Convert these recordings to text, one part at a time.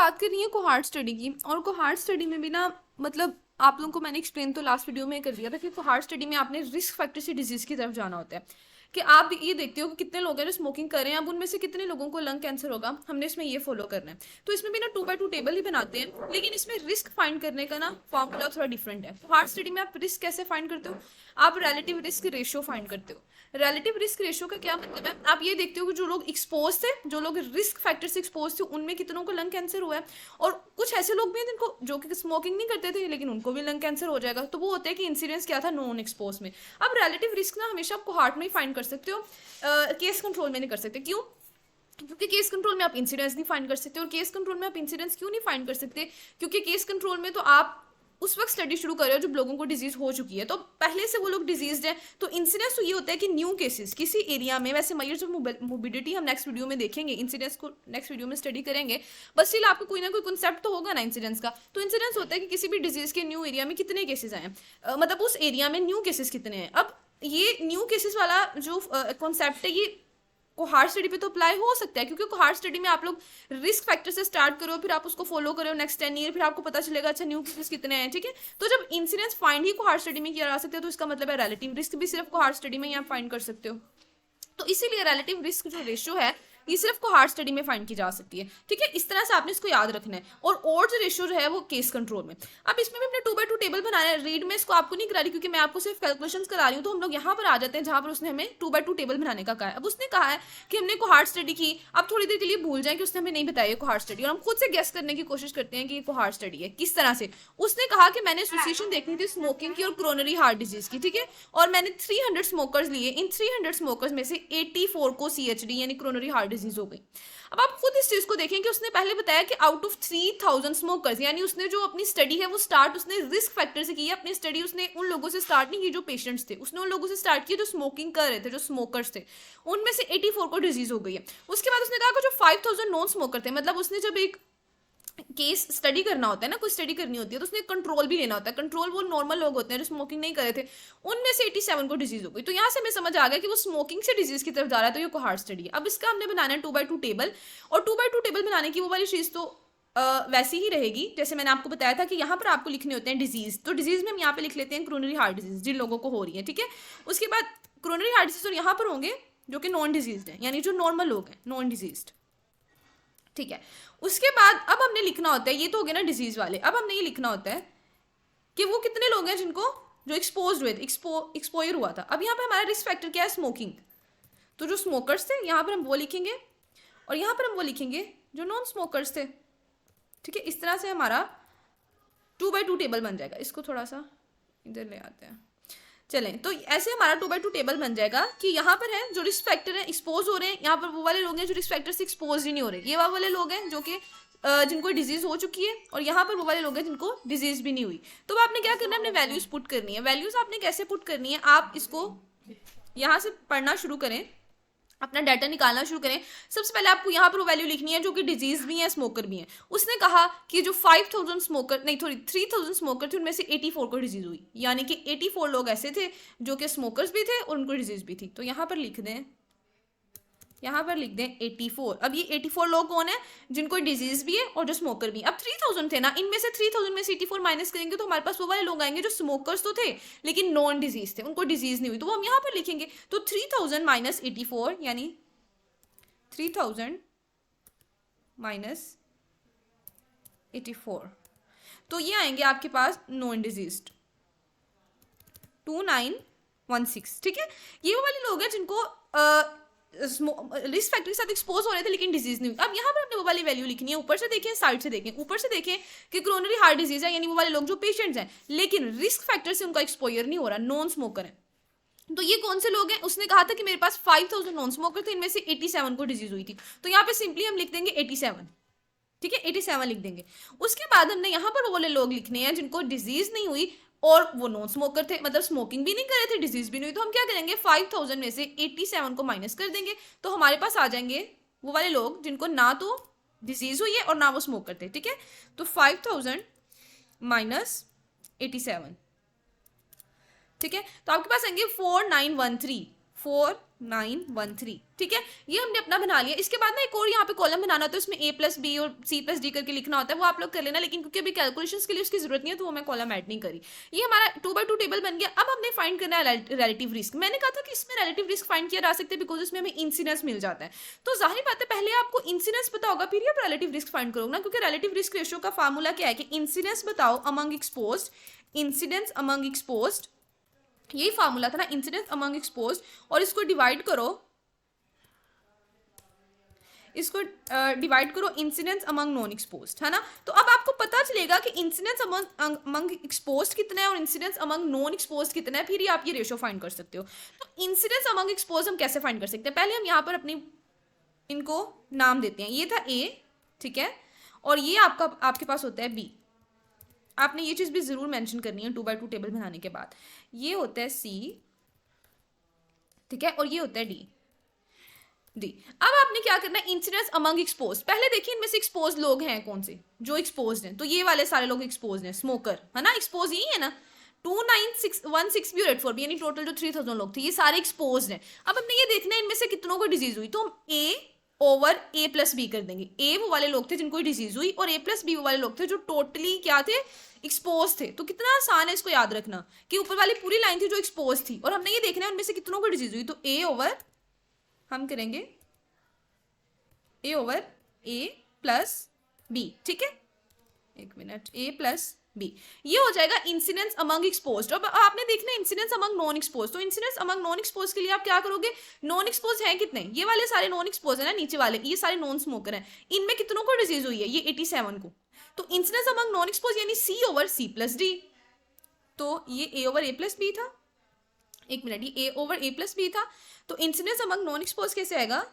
बात करनी है कोहार्ट स्टडी की। और कोहार्ट स्टडी में भी ना मतलब आप लोगों को मैंने एक्सप्लेन तो लास्ट वीडियो में कर दिया था कि कोहार्ट स्टडी में आपने रिस्क फैक्टर से डिजीज की तरफ जाना होता है कि आप ये देखते हो कि कितने लोग हैं जो स्मोकिंग कर रहे हैं, अब उनमें से कितने लोगों को लंग कैंसर होगा, हमने इसमें ये फॉलो करना है। तो इसमें भी ना 2x2 टेबल ही बनाते हैं, लेकिन इसमें रिस्क फाइंड करने का ना फॉर्मूला थोड़ा डिफरेंट है। कोहार्ट स्टडी में आप रिस्क कैसे फाइंड करते हो? आप रिलेटिव रिस्क रेशियो फाइंड करते हो। रिलेटिव रिस्क रेशियो का क्या मतलब है? आप ये देखते हो कि जो लोग एक्सपोज थे, जो लोग रिस्क फैक्टर से एक्सपोज थे, उनमें कितनों को लंग कैंसर हुआ है। और कुछ ऐसे लोग भी हैं जिनको जो कि स्मोकिंग नहीं करते थे लेकिन उनको भी लंग कैंसर हो जाएगा। तो वो होता है कि इंसिडेंस क्या था नॉन एक्सपोज में। अब रिलेटिव रिस्क ना हमेशा आपको हार्ट में ही फाइंड कर सकते हो, केस कंट्रोल में नहीं कर सकते। क्यों? क्योंकि केस कंट्रोल में आप इंसिडेंस नहीं फाइंड कर सकते। और केस कंट्रोल में आप इंसिडेंस क्यों नहीं फाइंड कर सकते? क्योंकि केस कंट्रोल में तो आप उस वक्त स्टडी शुरू कर रहे हो जब लोगों को डिजीज हो चुकी है, तो पहले से वो लोग डिजीज है। तो इंसिडेंस तो ये होता है कि न्यू केसेस किसी एरिया में, वैसे मेजर्स ऑफ मोबिलिटी हम नेक्स्ट वीडियो में देखेंगे, इंसिडेंस को नेक्स्ट वीडियो में स्टडी करेंगे, बस स्टिल आपको कोई ना कोई कंसेप्ट तो होगा ना इंसिडेंस का। तो इंसिडेंस होता है कि किसी भी डिजीज के न्यू एरिया में कितने केसेस आए हैं, मतलब उस एरिया में न्यू केसेस कितने हैं। अब ये न्यू केसेस वाला जो कॉन्सेप्ट है, ये कोहार्ट स्टडी पे तो अप्लाई हो सकता है, क्योंकि कोहार्ट स्टडी में आप लोग रिस्क फैक्टर से स्टार्ट करो, फिर आप उसको फॉलो करो नेक्स्ट 10 ईयर, फिर आपको पता चलेगा अच्छा न्यू केसेस कितने हैं। ठीक है, तो जब इंसिडेंस फाइंड ही कोहार्ट स्टडी में किया जा सकता है, तो इसका मतलब है रिलेटिव रिस्क भी सिर्फ कोहार्ट स्टडी में ही आप फाइंड कर सकते हो। तो इसीलिए रिलेटिव रिस्क जो रेशियो है ये सिर्फ कोहार्ट स्टडी में फाइंड की जा सकती है। ठीक है, इस तरह से आपने इसको याद रखना है। और ऑड्स रेशियो जो है वो केस कंट्रोल में। अब इसमें भी अपने 2x2 टेबल बनाना है। रीड में इसको आपको नहीं करा रही क्योंकि मैं आपको सिर्फ कैलकुलेशंस करा रही हूँ। तो हम लोग यहाँ पर आ जाते हैं जहाँ पर उसने हमें 2x2 टेबल बनाने का कहा है। अब उसने कहा है कि हमने कोहार्ट स्टडी की, अब थोड़ी देर के लिए भूल जाए कि उसने हमें नहीं बताया कोहार्ट स्टडी, और हम खुद से गेस करने की कोशिश करते हैं कि ये कोहार्ट स्टडी है। किस तरह से? उसने कहा कि मैंने एसोसिएशन देखनी थी स्मोकिंग की और क्रोनरी हार्ट डिजीज की। ठीक है, और मैंने 300 स्मोकर्स लिए। इन 300 स्मोकर्स में से 84 को CHD यानी क्रोनरी हार्ट डिजीज हो गई। अब आप खुद इस चीज को देखें कि उसने पहले बताया कि आउट ऑफ 3000 स्मोकर्स, यानी उसने जो अपनी स्टडी है वो स्टार्ट उसने रिस्क फैक्टर से की है। अपनी स्टडी उसने उन लोगों से स्टार्ट नहीं की जो पेशेंट्स थे, उसने उन लोगों से स्टार्ट की जो स्मोकिंग कर रहे थे, जो स्मोकर्स थे। उनमें से 84 को डिजीज हो गई है। उसके बाद उसने कहा कि जो 5000 नॉन स्मोकर थे, मतलब उसने जब एक केस स्टडी करना होता है ना, कोई स्टडी करनी होती है, तो उसने कंट्रोल भी लेना होता है। कंट्रोल वो नॉर्मल लोग होते हैं जो स्मोकिंग नहीं कर रहे थे, उनमें से 87 को डिजीज हो गई। तो यहाँ से हमें समझ आ गया कि वो स्मोकिंग से डिजीज की तरफ जा रहा है। तो ये कोहार्ट स्टडी है। अब इसका हमने बनाना है 2x2 टेबल। और 2x2 टेबल बनाने की वो वाली चीज तो वैसी ही रहेगी जैसे मैंने आपको बताया था कि यहाँ पर आपको लिखने होते हैं डिजीज। तो डिजीज में हम यहाँ पे लिख लेते हैं क्रोनरी हार्ट डिजीज, जिन लोगों को हो रही है। ठीक है, उसके बाद क्रोनरी हार्ट डिजीज और यहाँ पर होंगे जो कि नॉन डिजीज है, यानी जो नॉर्मल लोग हैं, नॉन डिजीज। ठीक है, उसके बाद अब हमने लिखना होता है, ये तो हो गए ना डिजीज वाले। अब हमने ये लिखना होता है कि वो कितने लोग हैं जिनको जो एक्सपोज हुए थे, एक्सपोयर हुआ था। अब यहाँ पे हमारा रिस्क फैक्टर क्या है? स्मोकिंग। तो जो स्मोकर्स थे यहाँ पर हम वो लिखेंगे, और यहाँ पर हम वो लिखेंगे जो नॉन स्मोकर्स थे। ठीक है, इस तरह से हमारा 2x2 टेबल बन जाएगा। इसको थोड़ा सा इधर ले आते हैं। चलें, तो ऐसे हमारा 2x2 टेबल बन जाएगा कि यहाँ पर है जो रिस्क फैक्टर है एक्सपोज हो रहे हैं, यहाँ पर वो वाले लोग हैं जो रिस्क फैक्टर से एक्सपोज ही नहीं हो रहे, ये वाले लोग हैं जो कि जिनको डिजीज हो चुकी है, और यहाँ पर वो वाले लोग हैं जिनको डिजीज भी नहीं हुई। तो आपने क्या करना है? अपने वैल्यूज पुट करनी है। वैल्यूज आपने कैसे पुट करनी है? आप इसको यहाँ से पढ़ना शुरू करें, अपना डाटा निकालना शुरू करें। सबसे पहले आपको यहाँ पर वो वैल्यू लिखनी है जो कि डिजीज भी है, स्मोकर भी है। उसने कहा कि जो 5000 स्मोकर नहीं, थोड़ी 3000 स्मोकर थे, उनमें से 84 को डिजीज हुई, यानी कि 84 लोग ऐसे थे जो कि स्मोकर्स भी थे और उनको डिजीज भी थी। तो यहाँ पर लिख दें, यहाँ पर लिख दें 84। अब ये 84 लोग कौन है? जिनको डिजीज भी है और जो स्मोकर भी है। अब 3000 थे ना, इनमें से 3000 में से 84 माइनस करेंगे तो हमारे पास वो वाले लोग आएंगे जो स्मोकर्स तो थे लेकिन नॉन डिजीज थे, उनको डिजीज नहीं हुई। तो वो हम यहाँ पर लिखेंगे। तो 3000 माइनस 84 यानी 3000 माइनस 84, तो ये आएंगे आपके पास नॉन डिजीज 2916। ठीक है, ये वो वाले लोग हैं जिनको रिस्क फैक्टर के साथ एक्सपोज हो रहे थे लेकिन डिजीज नहीं हुई। अब यहाँ पर हमने वो वाली वैल्यू लिखनी है। ऊपर से देखें, साइड से देखें। ऊपर से देखें कि क्रोनरी हार्ट डिजीज है, यानी वो वाले लोग जो पेशेंट्स हैं लेकिन रिस्क फैक्टर से उनका एक्सपोजर नहीं हो रहा, नॉन स्मोकर है। तो ये कौन से लोग हैं? उसने कहा था कि मेरे पास 5000 नॉन स्मोकर थे, इनमें से 87 को डिजीज हुई थी। तो यहाँ पे सिंपली हम लिख देंगे 87। ठीक है, 87 लिख देंगे। उसके बाद हमने यहाँ पर वो वाले लोग लिखने हैं जिनको डिजीज नहीं हुई और वो नॉन स्मोकर थे, मतलब स्मोकिंग भी नहीं कर रहे थे, डिजीज भी नहीं हुई। तो हम क्या करेंगे? 5000 में से 87 को माइनस कर देंगे, तो हमारे पास आ जाएंगे वो वाले लोग जिनको ना तो डिजीज हुई है और ना वो स्मोकर थे। ठीक है, तो 5000 माइनस 87। ठीक है, तो आपके पास आएंगे 4913। 4913, ठीक है, ये हमने अपना बना लिया। इसके बाद ना एक और यहाँ पे कॉलम बनाना होता है, उसमें a प्लस बी और c प्लस डी करके लिखना होता है, वो आप लोग कर लेना, लेकिन क्योंकि अभी कैलकुलेशंस के लिए उसकी जरूरत नहीं है तो वो मैं कॉलम ऐड नहीं करी। ये हमारा 2x2 टेबल बन गया। अब हमने फाइंड करना है रिलेटिव रिस्क। मैंने कहा था कि इसमें रिलेटिव रिस्क फाइंड किया जा सकता है बिकॉज इसमें हमें इंसिडेंस मिल जाता है। तो जाहिर बात है पहले आपको इंसिडेंस पता होगा फिर आप रिलेटिव रिस्क फाइंड करोगे ना, क्योंकि रिलेटिव रिस्क रेशियो का फार्मूला क्या है कि इंसिडेंस बताओ among exposed, incidence among exposed, यही फार्मूला था ना, इंसिडेंस अमंग एक्सपोज्ड, और इसको डिवाइड करो इंसिडेंस अमंग नॉन एक्सपोज्ड, है ना। तो अब आपको पता चलेगा कि इंसिडेंस अमंग एक्सपोज्ड कितना है और इंसिडेंस अमंग नॉन एक्सपोज्ड कितना है, फिर ही आप ये रेशियो फाइंड कर सकते हो। तो इंसिडेंस अमंग एक्सपोज्ड हम कैसे फाइंड कर सकते हैं, पहले हम यहाँ पर अपनी इनको नाम देते हैं। ये था ए, ठीक है, और ये आपके पास होता है बी। आपने ये चीज भी जरूर मेंशन करनी है 2x2 टेबल बनाने के बाद। ये होता है सी, ठीक है, और ये होता है डी। अब आपने क्या करना है, इंसिडेंस अमंग एक्सपोज्ड। पहले देखिए इनमें से एक्सपोज लोग हैं कौन से, जो एक्सपोज्ड हैं, तो ये वाले सारे लोग एक्सपोज्ड हैं, स्मोकर, है ना, एक्सपोज यही है ना, 2916 भी और 84 भी, यानी टोटल जो 3000 लोग थे ये सारे एक्सपोज्ड हैं। अब हमने ये देखना है इनमें से कितनों को डिजीज हुई, तो हम ए ओवर ए प्लस बी कर देंगे। ए वो वाले लोग थे जिनको डिजीज हुई और ए प्लस बी वो वाले लोग थे जो टोटली क्या थे, एक्सपोज थे। तो कितना आसान है इसको याद रखना कि ऊपर वाली पूरी लाइन थी जो एक्सपोज थी, और हमने ये देखना है उनमें से कितनों को डिजीज हुई, तो ए ओवर हम करेंगे ए ओवर ए प्लस बी, ठीक है, एक मिनट, ए प्लस बी, ये हो जाएगा इंसिडेंस अमंग एक्सपोज्ड। अब आपने देखना है इंसिडेंस अमंग नॉन एक्सपोज्ड, तो इंसिडेंस अमंग नॉन एक्सपोज्ड के लिए आप क्या करोगे, नॉन एक्सपोज है कितने, ये वाले सारे नॉन एक्सपोज है ना, नीचे वाले ये सारे नॉन स्मोकर हैं, इनमें कितनों को डिजीज हुई है, ये 87 को। तो इंसिडेंस अमंग नॉन एक्सपोज यानी सी ओवर सी प्लस डी, तो ये ए ओवर ए प्लस बी था, एक मिनट, ये ए ओवर ए प्लस बी था, तो इंसिडेंस अमंग नॉन एक्सपोज कैसे आएगा,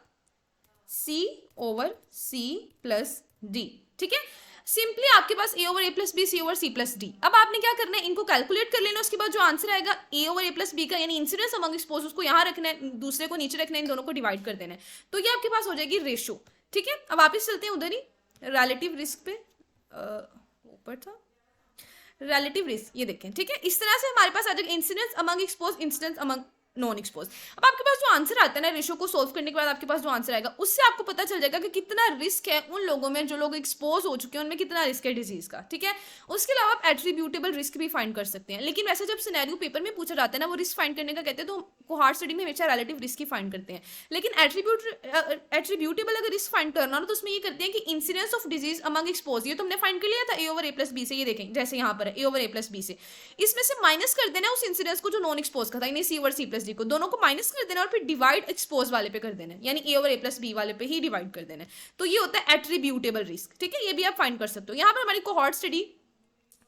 सी ओवर सी प्लस डी, ठीक है। सिंपली आपके पास ए ओवर ए प्लस बी, सी ओवर सी प्लस डी। अब आपने क्या करना है, इनको कैलकुलेट कर लेना, उसके बाद जो आंसर आएगा ए ओवर ए प्लस बी का, यानी इंसिडेंस अमंग एक्सपोज, उसको यहाँ रखना है, दूसरे को नीचे रखना है, इन दोनों को डिवाइड कर देना है, तो ये आपके पास हो जाएगी रेशो, ठीक है। अब वापस चलते हैं उधर ही रिलेटिव रिस्क पे, ऊपर था रिलेटिव रिस्क, ये देखें, ठीक है, इस तरह से हमारे पास आ जाएगा incidence among expose, incidence among non expose. अब आपके पास जो आंसर आता है ना रेशो को सोल्व करने के बाद आपके पास जो आंसर आएगा उससे आपको पता चल जाएगा कि कितना रिस्क है उन लोगों में जो लोग एक्सपोज हो चुके हैं, उनमें कितना रिस्क है डिजीज का, ठीक है। उसके अलावा आप एट्रीब्यूटेबल रिस्क भी फाइंड कर सकते हैं, लेकिन वैसे जब सिनेरियो पेपर में पूछा जाता है ना वो रिस्क फाइंड करने का कहते हैं, तो कोहार्ट स्टडी में हमेशा रिलेटिव रिस्क ही फाइंड करते हैं। लेकिन एट्रीब्यूटेबल अगर रिस्क फाइंड करना हो तो उसमें ये करते हैं कि incidence of disease among expose, ये तो हमने फाइंड कर लिया था ए ओवर ए प्लस बी से, ये देखें जैसे यहाँ पर है ए ओवर ए प्लस बी से, इसमें से माइनस कर देना उस इंसिडेंस को जो नॉन एक्सपोज का था, यानी सी ओवर सी प्लस डी को, दोनों को माइनस कर देना और फिर डिवाइड एक्सपोज वाले पे कर देना, यानी ए ओवर ए प्लस बी वाले पे ही डिवाइड कर देना। तो ये होता है एट्रीब्यूटेबल रिस्क, ठीक है, ये भी आप फाइंड कर सकते हो। यहाँ पर हमारी कोहॉर्ट स्टडी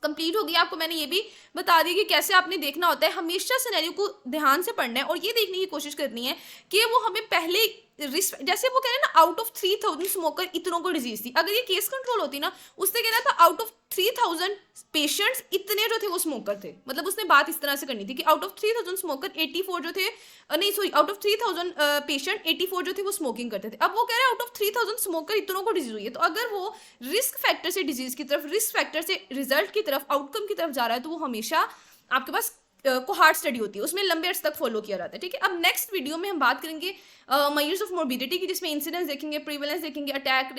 कंप्लीट हो गई। आपको मैंने ये भी बता दिया कि कैसे आपने देखना होता है, हमेशा सिनेरियो को ध्यान से पढ़ना है और ये देखने की कोशिश करनी है कि वो हमें पहले रिस्क, जैसे वो कह रहे हैं ना आउट ऑफ 3000 स्मोकर इतनों को डिजीज थी, अगर ये केस कंट्रोल होती ना उससे कहना था आउट ऑफ 3000 पेशेंट्स इतने जो थे वो स्मोकर थे, मतलब उसने बात इस तरह से करनी थी कि आउट ऑफ 3000 स्मोकर 84 जो थे, नहीं सॉरी, आउट ऑफ 3000 पेशेंट 84 जो थे वो स्मोकिंग करते थे। अब वो कह रहे हैं आउट ऑफ 3000 स्मोकर इतनों को डिजीज हुई है, तो अगर वो रिस्क फैक्टर से डिजीज की तरफ, रिस्क फैक्टर से रिजल्ट की तरफ, आउटकम की तरफ जा रहा है, तो वो हमेशा आपके पास कोहार्ट स्टडी होती है, उसमें लंबे अर्स तक फॉलो किया जाता है, ठीक है। अब नेक्स्ट वीडियो में हम बात करेंगे मेजर्स ऑफ मोर्बिडिटी की, जिसमें इंसिडेंस देखेंगे, प्रीवेलेंस देखेंगे, अटैक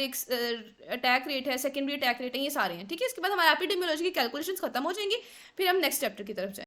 रेट है, सेकेंडरी अटैक रेट है, ये सारे हैं, ठीक है। इसके बाद हमारे एपिडेमियोलॉजी की कैलकुलेशंस खत्म हो जाएंगी, फिर हम नेक्स्ट चैप्टर की तरफ जाएंगे।